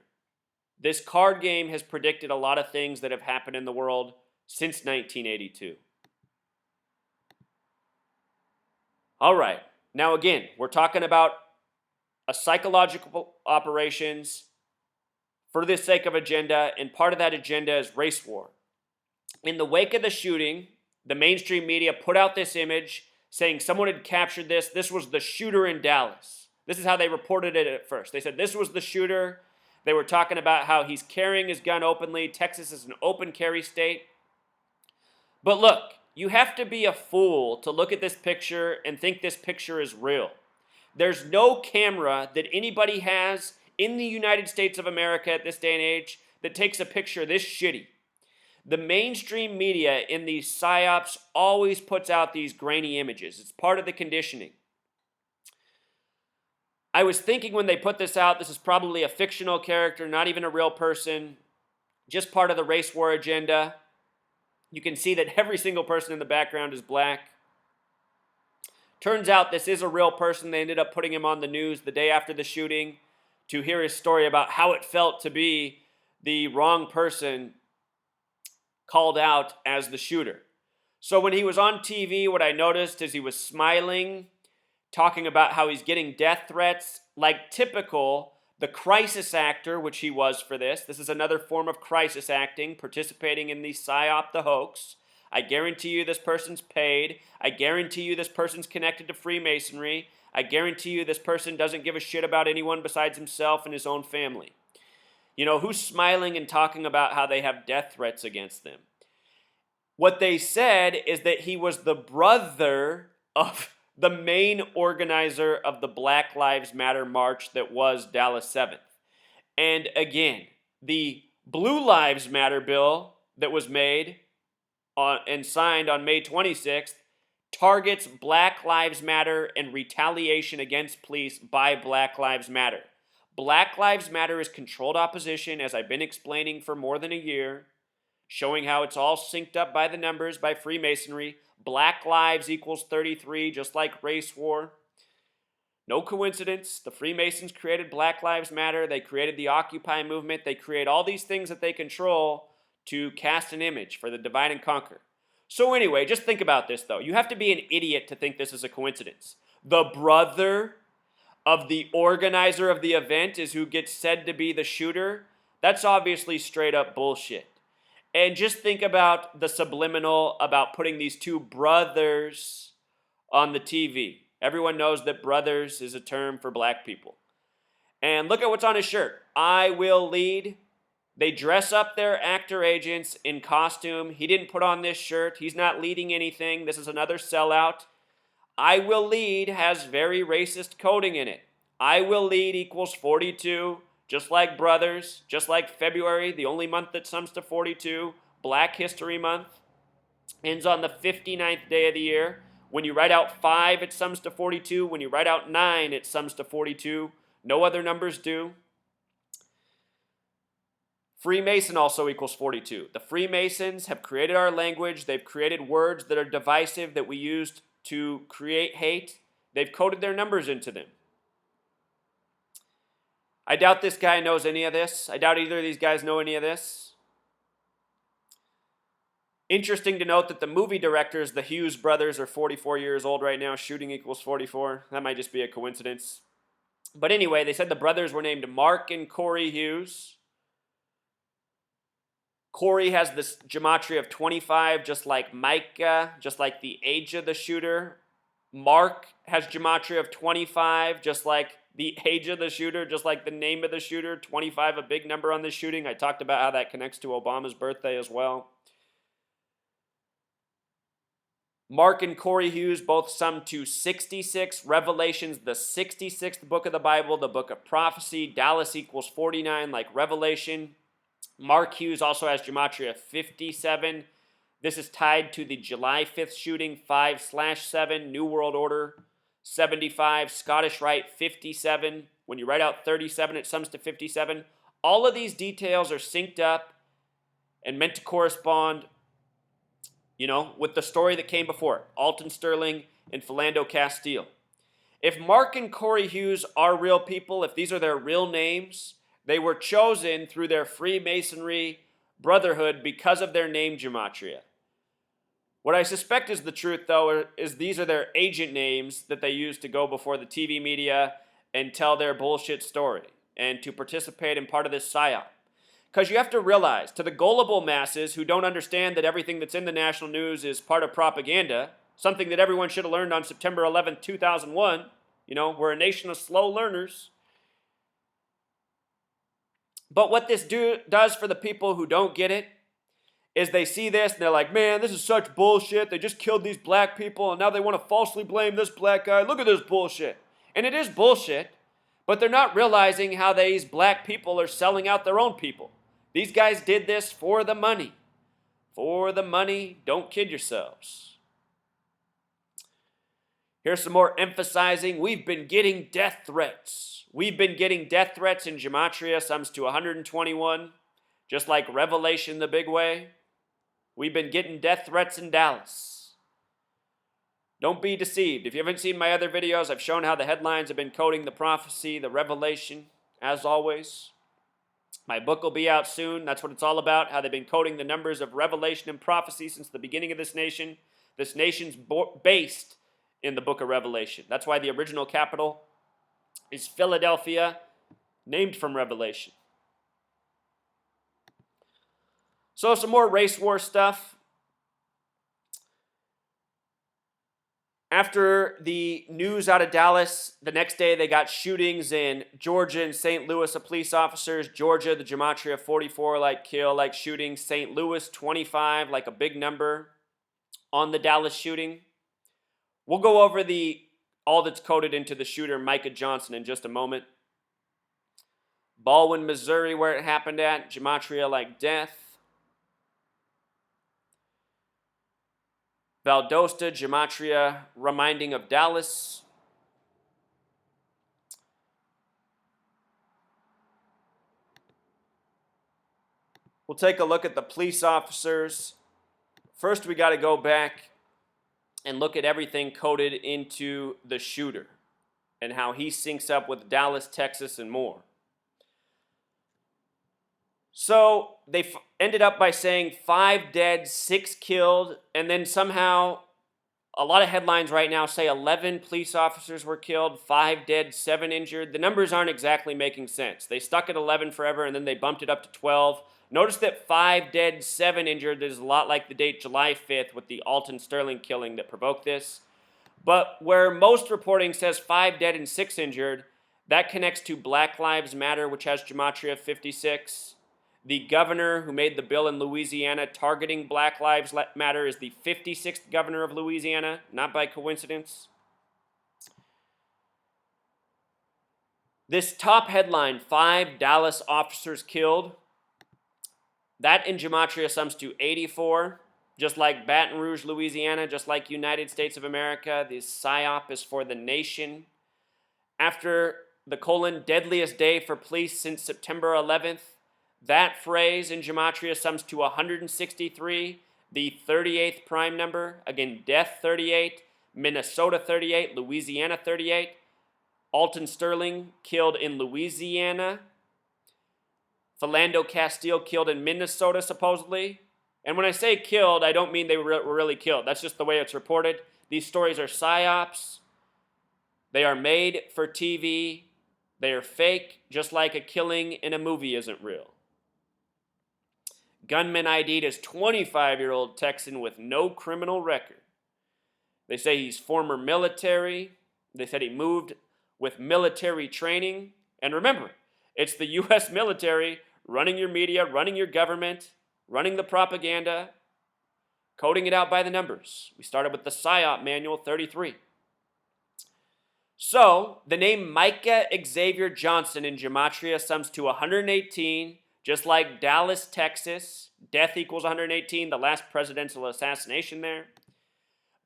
This card game has predicted a lot of things that have happened in the world since 1982. All right. Now again, we're talking about a psychological operations for the sake of agenda, and part of that agenda is race war. In the wake of the shooting, the mainstream media put out this image saying someone had captured this. This was the shooter in Dallas. This is how they reported it at first. They said this was the shooter. They were talking about how he's carrying his gun openly. Texas is an open carry state. But look, you have to be a fool to look at this picture and think this picture is real. There's no camera that anybody has in the United States of America at this day and age that takes a picture this shitty. The mainstream media in these PSYOPs always puts out these grainy images. It's part of the conditioning. I was thinking when they put this out, this is probably a fictional character, not even a real person, just part of the race war agenda. You can see that every single person in the background is black. Turns out this is a real person. They ended up putting him on the news the day after the shooting to hear his story about how it felt to be the wrong person called out as the shooter. So when he was on TV, what I noticed is he was smiling, talking about how he's getting death threats, like typical, the crisis actor, which he was for this. This is another form of crisis acting, participating in the PSYOP, the hoax. I guarantee you this person's paid. I guarantee you this person's connected to Freemasonry. I guarantee you this person doesn't give a shit about anyone besides himself and his own family. You know, who's smiling and talking about how they have death threats against them? What they said is that he was the brother of the main organizer of the Black Lives Matter march that was Dallas 7th. And again, the Blue Lives Matter bill that was made and signed on May 26th targets Black Lives Matter and retaliation against police by Black Lives Matter. Black Lives Matter is controlled opposition, as I've been explaining for more than a year, showing how it's all synced up by the numbers, by Freemasonry. Black lives equals 33, just like race war. No coincidence. The Freemasons created Black Lives Matter. They created the Occupy movement. They create all these things that they control to cast an image for the divide and conquer. So anyway, just think about this, though. You have to be an idiot to think this is a coincidence. The brother of the organizer of the event is who gets said to be the shooter. That's obviously straight up bullshit. And just think about the subliminal about putting these two brothers on the TV. Everyone knows that brothers is a term for black people. And look at what's on his shirt. I will lead. They dress up their actor agents in costume. He didn't put on this shirt. He's not leading anything. This is another sellout. I will lead has very racist coding in it. I will lead equals 42. Just like brothers, just like February, the only month that sums to 42, Black History Month, ends on the 59th day of the year. When you write out 5, it sums to 42. When you write out 9, it sums to 42. No other numbers do. Freemason also equals 42. The Freemasons have created our language. They've created words that are divisive that we used to create hate. They've coded their numbers into them. I doubt this guy knows any of this. I doubt either of these guys know any of this. Interesting to note that the movie directors, the Hughes brothers, are 44 years old right now. Shooting equals 44. That might just be a coincidence. But anyway, they said the brothers were named Mark and Corey Hughes. Corey has this gematria of 25, just like Micah, just like the age of the shooter. Mark has gematria of 25, just like the age of the shooter, just like the name of the shooter. 25, a big number on this shooting. I talked about how that connects to Obama's birthday as well. Mark and Corey Hughes both sum to 66. Revelation's the 66th book of the Bible, the book of prophecy. Dallas equals 49, like Revelation. Mark Hughes also has gematria 57. This is tied to the July 5th shooting, 5/7, New World Order, 75, Scottish Rite, 57. When you write out 37, it sums to 57. All of these details are synced up and meant to correspond, with the story that came before, Alton Sterling and Philando Castile. If Mark and Corey Hughes are real people, if these are their real names, they were chosen through their Freemasonry brotherhood because of their name gematria. What I suspect is the truth, though, is these are their agent names that they use to go before the TV media and tell their bullshit story and to participate in part of this PSYOP. Because you have to realize, to the gullible masses who don't understand that everything that's in the national news is part of propaganda, something that everyone should have learned on September 11th, 2001, we're a nation of slow learners. But what this does for the people who don't get it is they see this and they're like, man, this is such bullshit. They just killed these black people and now they want to falsely blame this black guy. Look at this bullshit. And it is bullshit, but they're not realizing how these black people are selling out their own people. These guys did this for the money. For the money, don't kid yourselves. Here's some more emphasizing. We've been getting death threats. We've been getting death threats in gematria, sums to 121, just like Revelation the big way. We've been getting death threats in Dallas. Don't be deceived. If you haven't seen my other videos, I've shown how the headlines have been coding the prophecy, the revelation, as always. My book will be out soon. That's what it's all about, how they've been coding the numbers of revelation and prophecy since the beginning of this nation. This nation's based in the book of Revelation. That's why the original capital is Philadelphia, named from Revelation. So some more race war stuff. After the news out of Dallas, the next day they got shootings in Georgia and St. Louis of police officers. Georgia, the gematria 44, like kill, like shooting. St. Louis, 25, like a big number on the Dallas shooting. We'll go over all that's coded into the shooter, Micah Johnson, in just a moment. Baldwin, Missouri, where it happened at, gematria like death. Valdosta, gematria reminding of Dallas. We'll take a look at the police officers. First, we got to go back and look at everything coded into the shooter and how he syncs up with Dallas, Texas, and more. So they ended up by saying 5 dead, 6 killed, and then somehow a lot of headlines right now say 11 police officers were killed, 5 dead, 7 injured. The numbers aren't exactly making sense. They stuck at 11 forever, and then they bumped it up to 12. Notice that 5 dead, 7 injured is a lot like the date July 5th with the Alton Sterling killing that provoked this. But where most reporting says 5 dead and 6 injured, that connects to Black Lives Matter, which has gematria 56. The governor who made the bill in Louisiana targeting Black Lives Matter is the 56th governor of Louisiana, not by coincidence. This top headline, 5 Dallas officers killed, that in gematria sums to 84. Just like Baton Rouge, Louisiana, just like United States of America, the PSYOP is for the nation. After the deadliest day for police since September 11th, that phrase in gematria sums to 163, the 38th prime number. Again, death 38, Minnesota 38, Louisiana 38. Alton Sterling killed in Louisiana. Philando Castile killed in Minnesota, supposedly. And when I say killed, I don't mean they were really killed. That's just the way it's reported. These stories are psyops. They are made for TV. They are fake, just like a killing in a movie isn't real. Gunman ID'd as 25-year-old Texan with no criminal record. They say he's former military. They said he moved with military training. And remember, it's the U.S. military running your media, running your government, running the propaganda, coding it out by the numbers. We started with the PSYOP Manual 33. So, the name Micah Xavier Johnson in gematria sums to 118, just like Dallas, Texas. Death equals 118, the last presidential assassination there.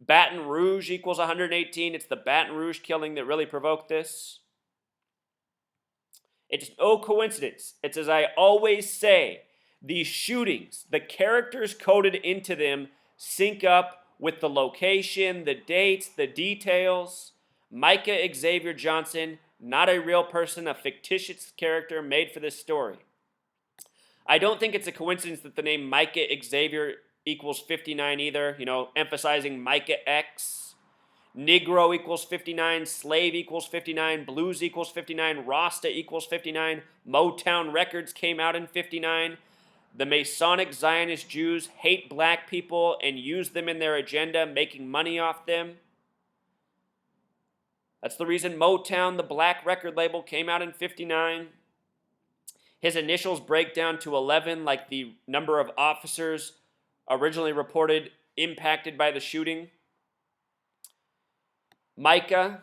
Baton Rouge equals 118. It's the Baton Rouge killing that really provoked this. It's no coincidence. It's as I always say, these shootings, the characters coded into them sync up with the location, the dates, the details. Micah Xavier Johnson, not a real person, a fictitious character made for this story. I don't think it's a coincidence that the name Micah Xavier equals 59 either, emphasizing Micah X. Negro equals 59, slave equals 59, blues equals 59, Rasta equals 59, Motown Records came out in 59. The Masonic Zionist Jews hate black people and use them in their agenda, making money off them. That's the reason Motown, the black record label, came out in 59. His initials break down to 11, like the number of officers originally reported impacted by the shooting. Micah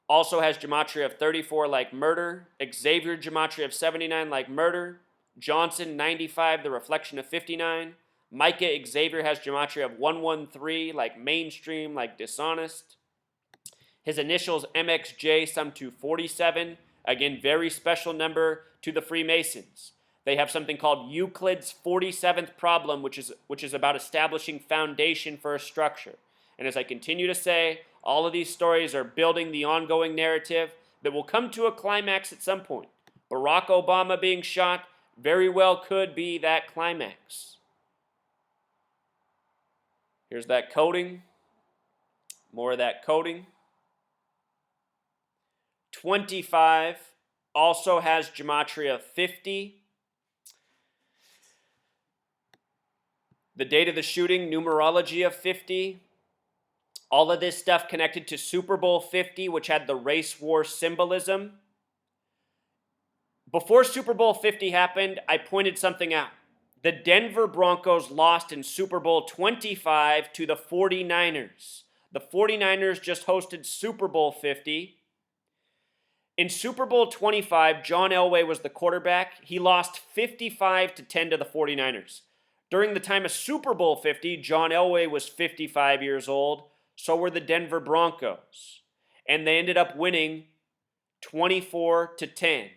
also has gematria of 34 like murder. Xavier gematria of 79 like murder. Johnson 95, the reflection of 59. Micah Xavier has gematria of 113 like mainstream, like dishonest. His initials MXJ sum to 47. Again, very special number to the Freemasons. They have something called Euclid's 47th problem, which is about establishing foundation for a structure. And as I continue to say, all of these stories are building the ongoing narrative that will come to a climax at some point. Barack Obama being shot very well could be that climax. Here's that coding. More of that coding. 25 also has gematria of 50. The date of the shooting, numerology of 50. All of this stuff connected to Super Bowl 50, which had the race war symbolism. Before Super Bowl 50 happened, I pointed something out. The Denver Broncos lost in Super Bowl 25 to the 49ers. The 49ers just hosted Super Bowl 50. In Super Bowl 25, John Elway was the quarterback. He lost 55-10 to the 49ers. During the time of Super Bowl 50, John Elway was 55 years old. So were the Denver Broncos. And they ended up winning 24-10.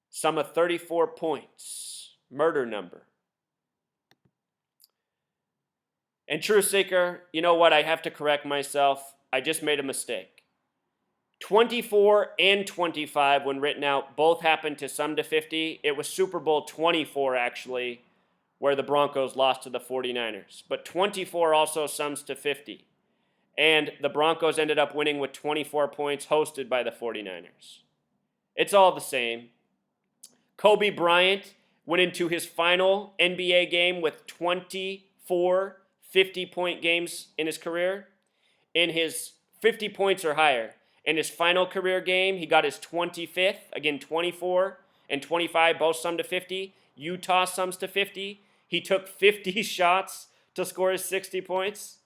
Sum of 34 points. Murder number. And Truth Seeker, you know what? I have to correct myself. I just made a mistake. 24 and 25, when written out, both happened to sum to 50. It was Super Bowl 24, actually, where the Broncos lost to the 49ers. But 24 also sums to 50. And the Broncos ended up winning with 24 points, hosted by the 49ers. It's all the same. Kobe Bryant went into his final NBA game with 24 50-point games in his career. In his 50 points or higher. In his final career game, he got his 25th. Again, 24 and 25 both sum to 50. Utah sums to 50. He took 50 shots to score his 60 points.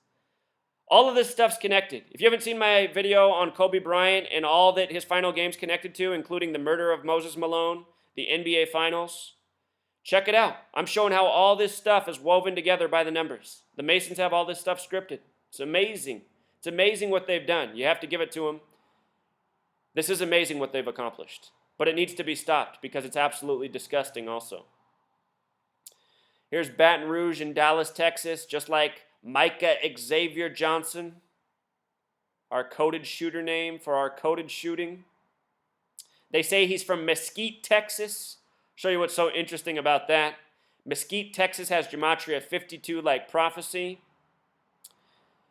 All of this stuff's connected. If you haven't seen my video on Kobe Bryant and all that his final game's connected to, including the murder of Moses Malone, the NBA Finals, Check it out. I'm showing how all this stuff is woven together by the numbers. The Masons have all this stuff scripted. It's amazing. It's amazing what they've done. You have to give it to them. This is amazing what they've accomplished. But it needs to be stopped because it's absolutely disgusting also. Here's Baton Rouge in Dallas, Texas, just like Micah Xavier Johnson, our coded shooter name for our coded shooting. They say he's from Mesquite, Texas. Show you what's so interesting about that. Mesquite, Texas has gematria 52 like prophecy.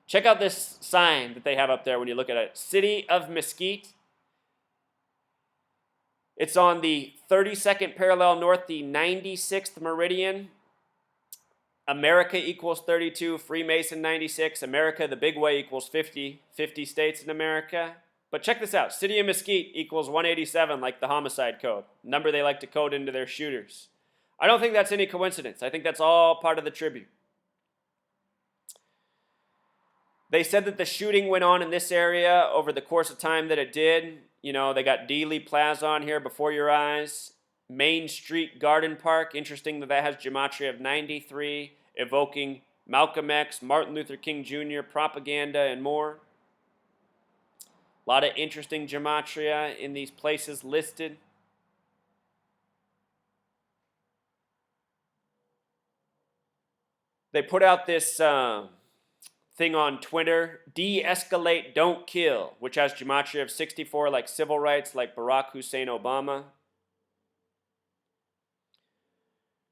Check out this sign that they have up there when you look at it. City of Mesquite. It's on the 32nd parallel north, the 96th meridian. America equals 32, Freemason 96. America, the big way, equals 50. 50 states in America. But check this out. City of Mesquite equals 187, like the homicide code. Number they like to code into their shooters. I don't think that's any coincidence. I think that's all part of the tribute. They said that the shooting went on in this area over the course of time that it did. You know, they got Dealey Plaza on here before your eyes. Main Street Garden Park. Interesting that has gematria of 93, evoking Malcolm X, Martin Luther King Jr., propaganda, and more. A lot of interesting gematria in these places listed. They put out this thing on Twitter, de-escalate, don't kill, which has gematria of 64 like civil rights, like Barack Hussein Obama.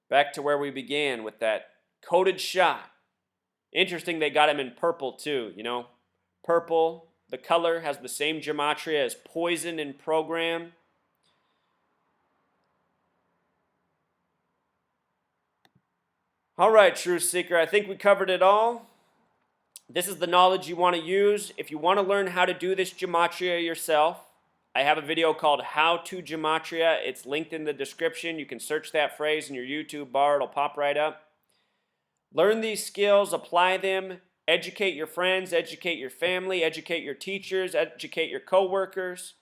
Back to where we began with that coded shot. Interesting they got him in purple too, you know. Purple, the color has the same gematria as poison in program. All right, Truth Seeker, I think we covered it all. This is the knowledge you want to use. If you want to learn how to do this gematria yourself, I have a video called How to Gematria. It's linked in the description. You can search that phrase in your YouTube bar. It'll pop right up. Learn these skills, apply them, educate your friends, educate your family, educate your teachers, educate your coworkers.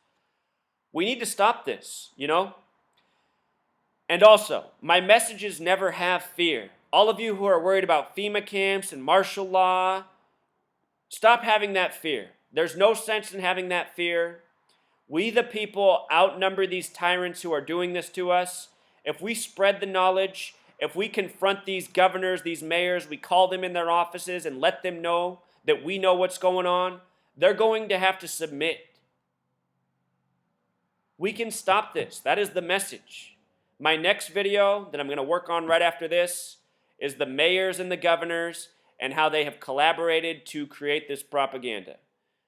We need to stop this, you know? And also, my messages never have fear. All of you who are worried about FEMA camps and martial law, stop having that fear. There's no sense in having that fear. We, the people, outnumber these tyrants who are doing this to us. If we spread the knowledge, if we confront these governors, these mayors, we call them in their offices and let them know that we know what's going on, they're going to have to submit. We can stop this. That is the message. My next video that I'm going to work on right after this is the mayors and the governors and how they have collaborated to create this propaganda.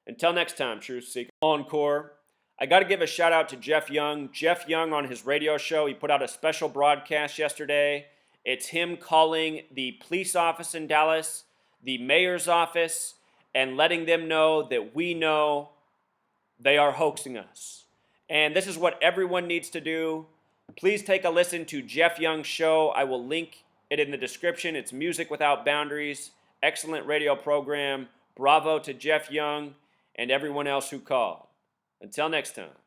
Until next time, Truth Seeker. Encore. I got to give a shout out to Jeff Young. Jeff Young on his radio show, he put out a special broadcast yesterday. It's him calling the police office in Dallas, the mayor's office, and letting them know that we know they are hoaxing us. And this is what everyone needs to do. Please take a listen to Jeff Young's show. I will link it in the description. It's Music Without Boundaries. Excellent radio program. Bravo to Jeff Young and everyone else who called. Until next time.